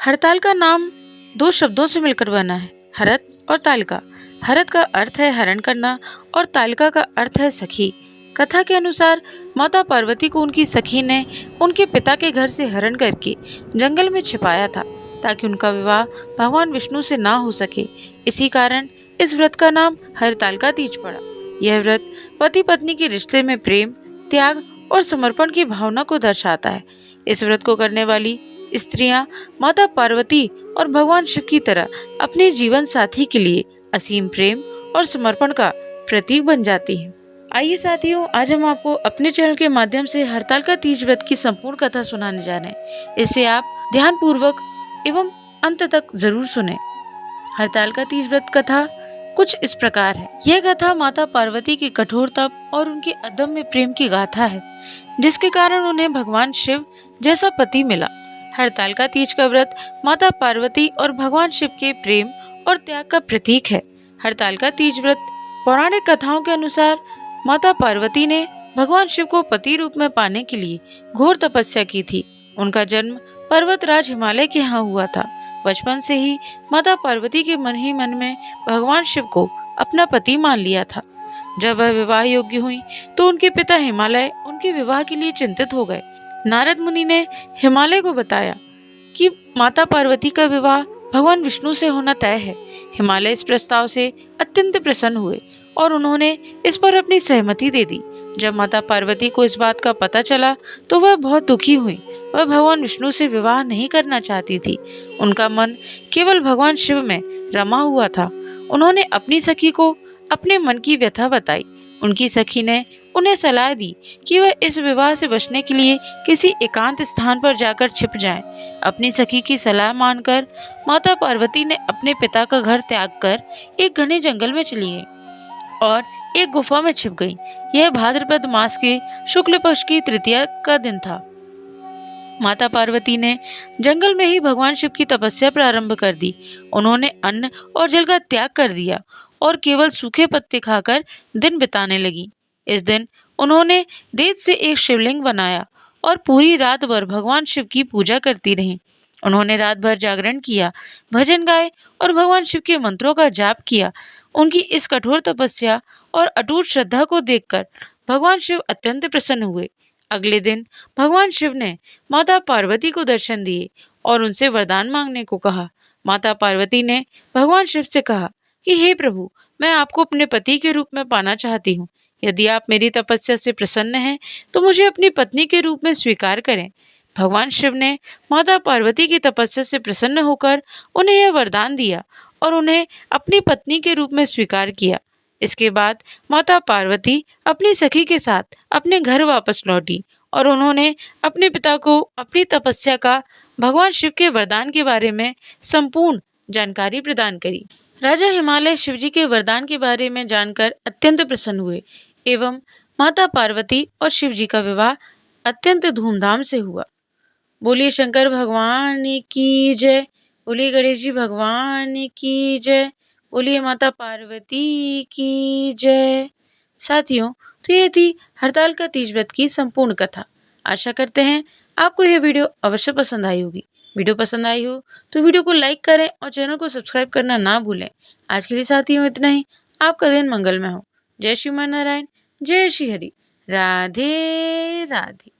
हड़ताल का नाम दो शब्दों से मिलकर बना है, हरत और तालिका। हरत का अर्थ है हरण करना और तालिका का अर्थ है सखी। कथा के अनुसार माता पार्वती को उनकी सखी ने उनके पिता के घर से हरण करके जंगल में छिपाया था ताकि उनका विवाह भगवान विष्णु से ना हो सके। इसी कारण इस व्रत का नाम हरतालिका तीज पड़ा। यह व्रत पति पत्नी के रिश्ते में प्रेम, त्याग और समर्पण की भावना को दर्शाता है। इस व्रत को करने वाली स्त्रियां माता पार्वती और भगवान शिव की तरह अपने जीवन साथी के लिए असीम प्रेम और समर्पण का प्रतीक बन जाती हैं। आइए साथियों, आज हम आपको अपने चैनल के माध्यम से हरतालिका तीज व्रत की संपूर्ण कथा सुनाने जा रहे हैं। इसे आप ध्यान पूर्वक एवं अंत तक जरूर सुने। हरतालिका तीज व्रत कथा कुछ इस प्रकार है। यह कथा माता पार्वती के कठोर तप और उनके अदम्य प्रेम की गाथा है, जिसके कारण उन्हें भगवान शिव जैसा पति मिला। हरतालिका तीज का व्रत माता पार्वती और भगवान शिव के प्रेम और त्याग का प्रतीक है। हरतालिका तीज व्रत पौराणिक कथाओं के अनुसार माता पार्वती ने भगवान शिव को पति रूप में पाने के लिए घोर तपस्या की थी। उनका जन्म पर्वतराज हिमालय के यहाँ हुआ था। बचपन से ही माता पार्वती के मन ही मन में भगवान शिव को अपना पति मान लिया था। जब वह विवाह योग्य हुई तो उनके पिता हिमालय उनके विवाह के लिए चिंतित हो गए। नारद मुनि ने हिमालय को बताया कि माता पार्वती का विवाह भगवान विष्णु से होना तय है। हिमालय इस प्रस्ताव से अत्यंत प्रसन्न हुए और उन्होंने इस पर अपनी सहमति दे दी। जब माता पार्वती को इस बात का पता चला तो वह बहुत दुखी हुई। वह भगवान विष्णु से विवाह नहीं करना चाहती थी। उनका मन केवल भगवान शिव में रमा हुआ था। उन्होंने अपनी सखी को अपने मन की व्यथा बताई। उनकी सखी ने उन्हें सलाह दी कि वह इस विवाह से बचने के लिए किसी एकांत स्थान पर जाकर छिप जाएं। अपनी सखी की सलाह मानकर माता पार्वती ने अपने पिता का घर त्याग कर एक घने जंगल में चली गई और एक गुफा में छिप गई। यह भाद्रपद मास के शुक्ल पक्ष की तृतीया का दिन था। माता पार्वती ने जंगल में ही भगवान शिव की तपस्या प्रारंभ कर दी। उन्होंने अन्न और जल का त्याग कर दिया और केवल सूखे पत्ते खाकर दिन बिताने लगी। इस दिन उन्होंने रेत से एक शिवलिंग बनाया और पूरी रात भर भगवान शिव की पूजा करती रहीं। उन्होंने रात भर जागरण किया, भजन गाए और भगवान शिव के मंत्रों का जाप किया। उनकी इस कठोर तपस्या और अटूट श्रद्धा को देखकर भगवान शिव अत्यंत प्रसन्न हुए। अगले दिन भगवान शिव ने माता पार्वती को दर्शन दिए और उनसे वरदान मांगने को कहा। माता पार्वती ने भगवान शिव से कहा कि हे प्रभु, मैं आपको अपने पति के रूप में पाना चाहती हूँ। यदि आप मेरी तपस्या से प्रसन्न हैं तो मुझे अपनी पत्नी के रूप में स्वीकार करें। भगवान शिव ने माता पार्वती की तपस्या से प्रसन्न होकर उन्हें यह वरदान दिया और उन्हें अपनी पत्नी के रूप में स्वीकार किया। इसके बाद माता पार्वती अपनी सखी के साथ अपने घर वापस लौटी और उन्होंने अपने पिता को अपनी तपस्या का भगवान शिव के वरदान के बारे में संपूर्ण जानकारी प्रदान करी। राजा हिमालय शिवजी के वरदान के बारे में जानकर अत्यंत प्रसन्न हुए एवं माता पार्वती और शिवजी का विवाह अत्यंत धूमधाम से हुआ। बोलिए शंकर भगवान की जय, बोलिए गणेश जी भगवान की जय, बोलिए माता पार्वती की जय। साथियों, तो ये थी हरतालिका तीज व्रत की संपूर्ण कथा। आशा करते हैं आपको यह वीडियो अवश्य पसंद आई होगी। वीडियो पसंद आई हो तो वीडियो को लाइक करें और चैनल को सब्सक्राइब करना ना भूलें। आज के लिए साथियों इतना ही। आपका दिन मंगलमय हो। जय श्री नारायण, जय श्री हरि, राधे राधे।